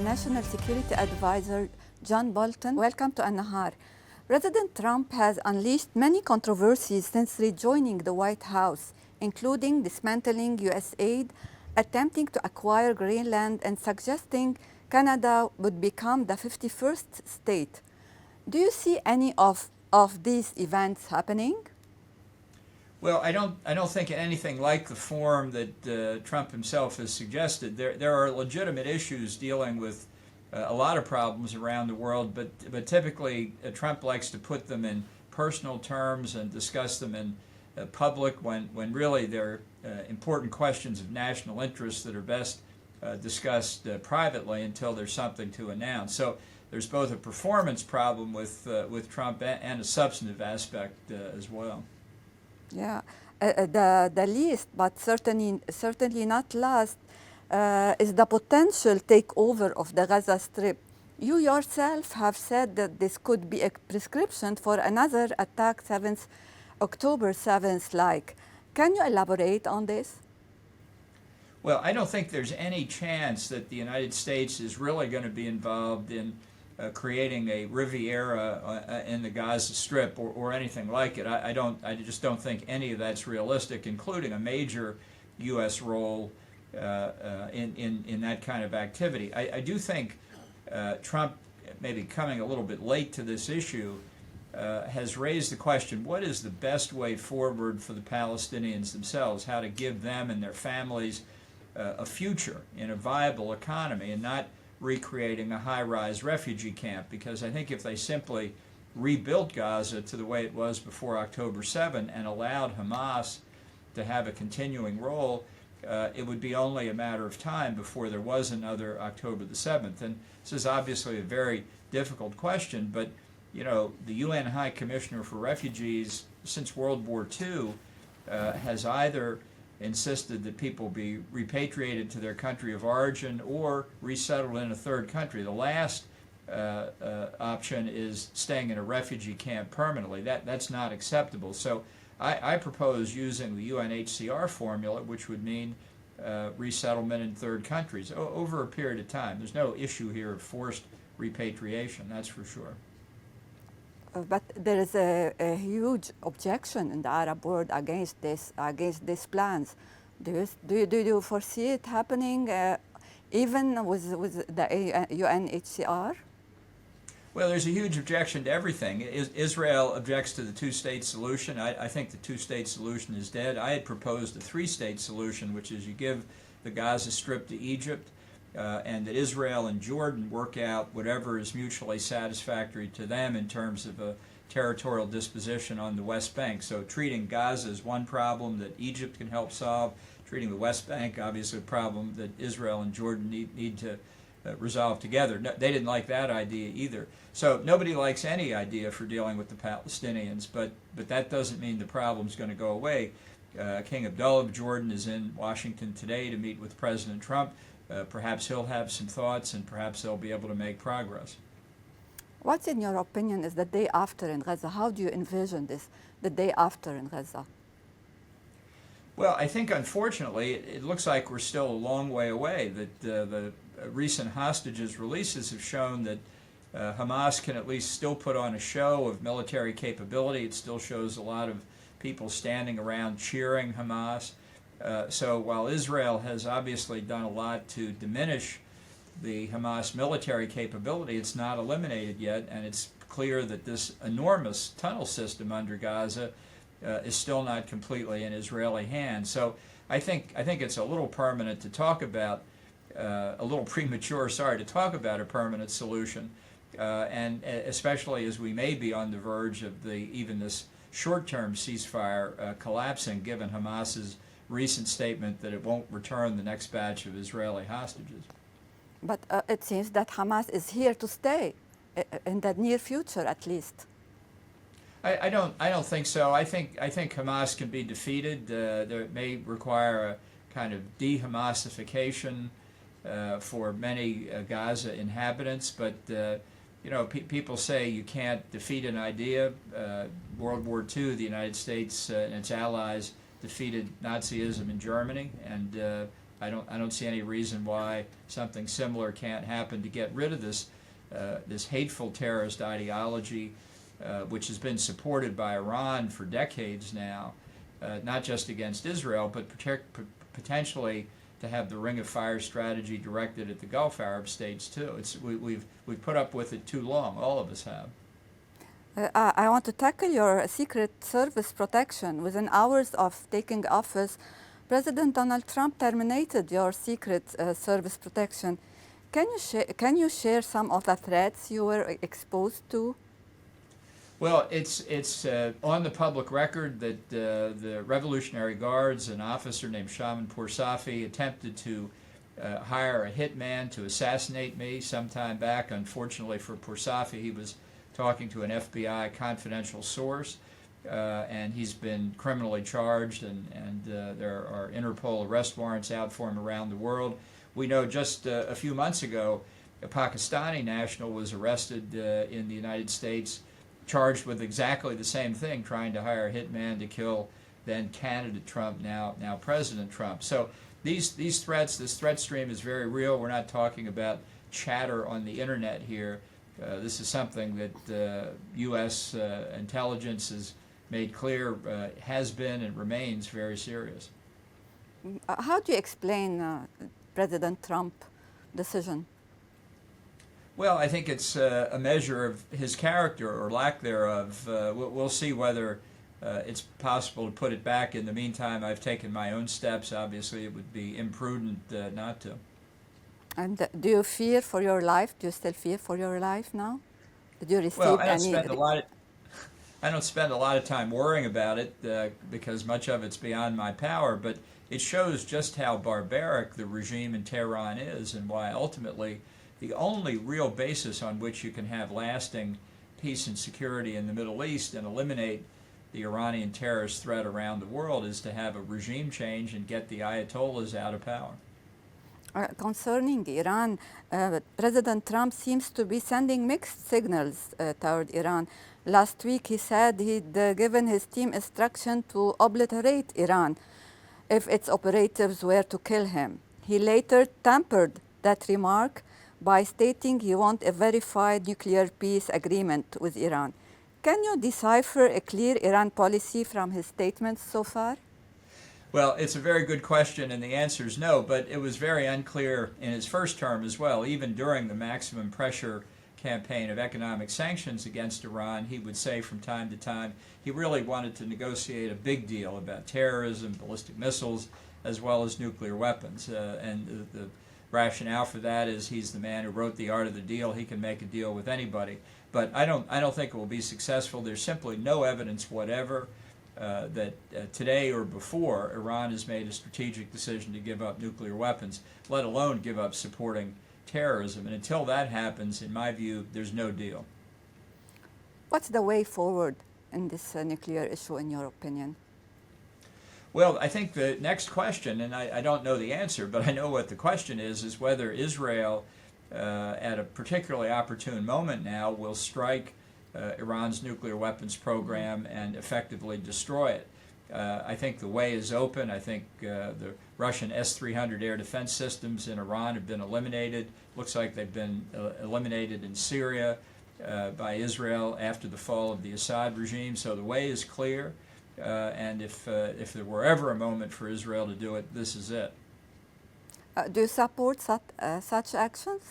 National Security Advisor John Bolton. Welcome to النهار. President Trump has unleashed many controversies since rejoining the White House, including dismantling U.S. aid, attempting to acquire Greenland, and suggesting Canada would become the 51st state. Do you see any of these events happening? Well, I don't think anything like the form that Trump himself has suggested. There are legitimate issues dealing with a lot of problems around the world, but typically Trump likes to put them in personal terms and discuss them in public when really they're important questions of national interest that are best discussed privately until there's something to announce. So there's both a performance problem with Trump and a substantive aspect as well. Yeah, the least, but certainly not last, is the potential takeover of the Gaza Strip. You yourself have said that this could be a prescription for another attack, October 7th like. Can you elaborate on this? Well, I don't think there's any chance that the United States is really going to be involved in creating a Riviera in the Gaza Strip or anything like it. I just don't think any of that's realistic, including a major U.S. role in that kind of activity. I do think Trump, maybe coming a little bit late to this issue, has raised the question, what is the best way forward for the Palestinians themselves, how to give them and their families a future in a viable economy and not recreating a high-rise refugee camp, because I think if they simply rebuilt Gaza to the way it was before October 7 and allowed Hamas to have a continuing role, it would be only a matter of time before there was another October the 7th. And this is obviously a very difficult question, but you know, the UN High Commissioner for Refugees since World War II has either insisted that people be repatriated to their country of origin or resettled in a third country. The last option is staying in a refugee camp permanently. That's not acceptable. So I propose using the UNHCR formula, which would mean resettlement in third countries over a period of time. There's no issue here of forced repatriation, that's for sure. But there is a huge objection in the Arab world against these plans. Do you foresee it happening even with the UNHCR? Well, there's a huge objection to everything. Israel objects to the two-state solution. I think the two-state solution is dead. I had proposed a three-state solution, which is you give the Gaza Strip to Egypt, and that Israel and Jordan work out whatever is mutually satisfactory to them in terms of a territorial disposition on the West Bank. So treating Gaza as one problem that Egypt can help solve, treating the West Bank obviously a problem that Israel and Jordan need to resolve together. No, they didn't like that idea either. So nobody likes any idea for dealing with the Palestinians, but that doesn't mean the problem's going to go away. King Abdullah of Jordan is in Washington today to meet with President Trump. Perhaps he'll have some thoughts and perhaps they'll be able to make progress. What, in your opinion, is the day after in Gaza? How do you envision this, the day after in Gaza? Well, I think unfortunately it looks like we're still a long way away, that the recent hostages releases have shown that Hamas can at least still put on a show of military capability. It still shows a lot of people standing around cheering Hamas. So while Israel has obviously done a lot to diminish the Hamas military capability, it's not eliminated yet, and it's clear that this enormous tunnel system under Gaza is still not completely in Israeli hands. So I think it's a little permanent to talk about, a little premature, sorry, to talk about a permanent solution, and especially as we may be on the verge of even this short-term ceasefire collapsing, given Hamas's recent statement that it won't return the next batch of Israeli hostages. But it seems that Hamas is here to stay, in the near future at least. I don't think so. I think Hamas can be defeated. It may require a kind of de-Hamasification for many Gaza inhabitants, but you know, people say you can't defeat an idea. World War II, the United States and its allies defeated Nazism in Germany, and I don't see any reason why something similar can't happen to get rid of this hateful terrorist ideology, which has been supported by Iran for decades now, not just against Israel, but potentially to have the Ring of Fire strategy directed at the Gulf Arab states too. We've put up with it too long. All of us have. I want to tackle your Secret Service protection. Within hours of taking office, President Donald Trump terminated your Secret Service protection. Can you share some of the threats you were exposed to? Well, it's on the public record that the Revolutionary Guards, an officer named Shaman Poursafi, attempted to hire a hitman to assassinate me sometime back. Unfortunately for Poursafi, he was talking to an FBI confidential source, and he's been criminally charged, and there are Interpol arrest warrants out for him around the world. We know just a few months ago, a Pakistani national was arrested in the United States, charged with exactly the same thing, trying to hire a hitman to kill then candidate Trump, now President Trump. So these threats, this threat stream is very real. We're not talking about chatter on the internet here. This is something that U.S. intelligence has made clear has been and remains very serious. How do you explain President Trump's decision? Well, I think it's a measure of his character or lack thereof. We'll see whether it's possible to put it back. In the meantime, I've taken my own steps. Obviously, it would be imprudent not to. And do you fear for your life? Do you still fear for your life now? Did you receive well, I don't spend a lot of time worrying about it because much of it's beyond my power, but it shows just how barbaric the regime in Tehran is and why ultimately the only real basis on which you can have lasting peace and security in the Middle East and eliminate the Iranian terrorist threat around the world is to have a regime change and get the Ayatollahs out of power. Concerning Iran, President Trump seems to be sending mixed signals toward Iran. Last week he said he'd given his team instruction to obliterate Iran if its operatives were to kill him. He later tempered that remark by stating he wants a verified nuclear peace agreement with Iran. Can you decipher a clear Iran policy from his statements so far? Well, it's a very good question, and the answer is no, but it was very unclear in his first term as well. Even during the maximum pressure campaign of economic sanctions against Iran, he would say from time to time he really wanted to negotiate a big deal about terrorism, ballistic missiles, as well as nuclear weapons. And the rationale for that is he's the man who wrote The Art of the Deal. He can make a deal with anybody. But I don't think it will be successful. There's simply no evidence whatever that today or before Iran has made a strategic decision to give up nuclear weapons, let alone give up supporting terrorism. And until that happens, in my view, there's no deal. What's the way forward in this nuclear issue, in your opinion? Well, I think the next question, and I don't know the answer, but I know what the question is whether Israel, at a particularly opportune moment now, will strike Iran's nuclear weapons program and effectively destroy it. I think the way is open. I think the Russian S-300 air defense systems in Iran have been eliminated. Looks like they've been eliminated in Syria by Israel after the fall of the Assad regime. So the way is clear. And if there were ever a moment for Israel to do it, this is it. Do you support such actions?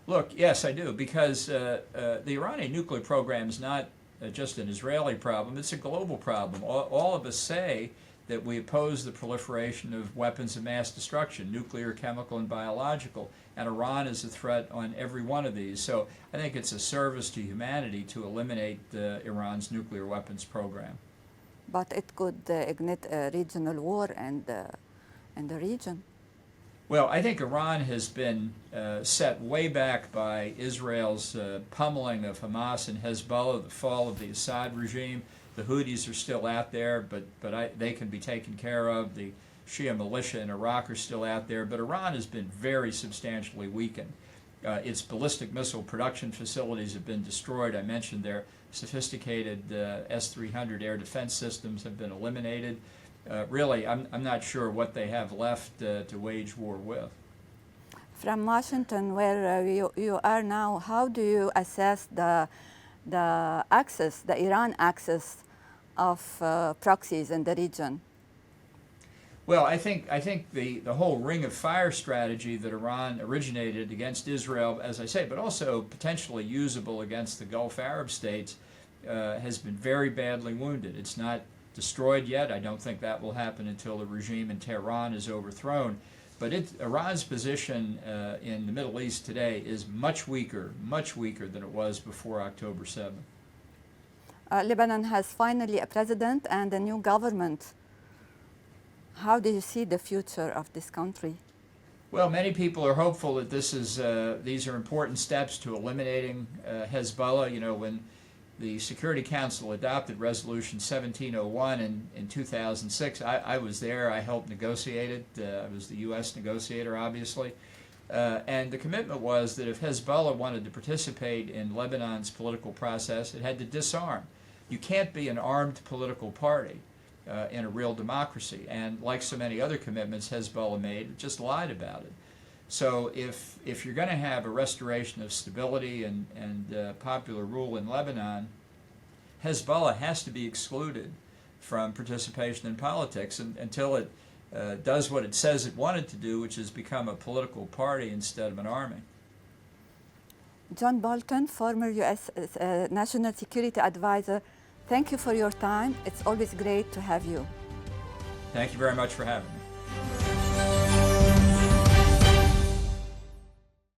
Look, yes, I do, because the Iranian nuclear program is not just an Israeli problem, it's a global problem. All of us say that we oppose the proliferation of weapons of mass destruction, nuclear, chemical, and biological, and Iran is a threat on every one of these. So I think it's a service to humanity to eliminate Iran's nuclear weapons program. But it could ignite a regional war in the region. Well, I think Iran has been set way back by Israel's pummeling of Hamas and Hezbollah, the fall of the Assad regime. The Houthis are still out there, but they can be taken care of. The Shia militia in Iraq are still out there, but Iran has been very substantially weakened. Its ballistic missile production facilities have been destroyed. I mentioned their sophisticated S-300 air defense systems have been eliminated. really, I'm not sure what they have left to wage war with. From Washington, where you are now, how do you assess the Iran access of proxies in the region? Well, I think the whole ring of fire strategy that Iran originated against Israel, as I say, but also potentially usable against the Gulf Arab states, has been very badly wounded. It's not destroyed yet. I don't think that will happen until the regime in Tehran is overthrown. But Iran's position in the Middle East today is much weaker than it was before October 7th. Lebanon has finally a president and a new government. How do you see the future of this country? Well, many people are hopeful that these are important steps to eliminating Hezbollah. You know, when the Security Council adopted Resolution 1701 in 2006, I was there. I helped negotiate it. I was the U.S. negotiator, obviously. And the commitment was that if Hezbollah wanted to participate in Lebanon's political process, it had to disarm. You can't be an armed political party in a real democracy. And like so many other commitments Hezbollah made, it just lied about it. So if you're going to have a restoration of stability and popular rule in Lebanon, Hezbollah has to be excluded from participation in politics until it does what it says it wanted to do, which is become a political party instead of an army. John Bolton, former U.S. National Security Advisor, thank you for your time. It's always great to have you. Thank you very much for having me.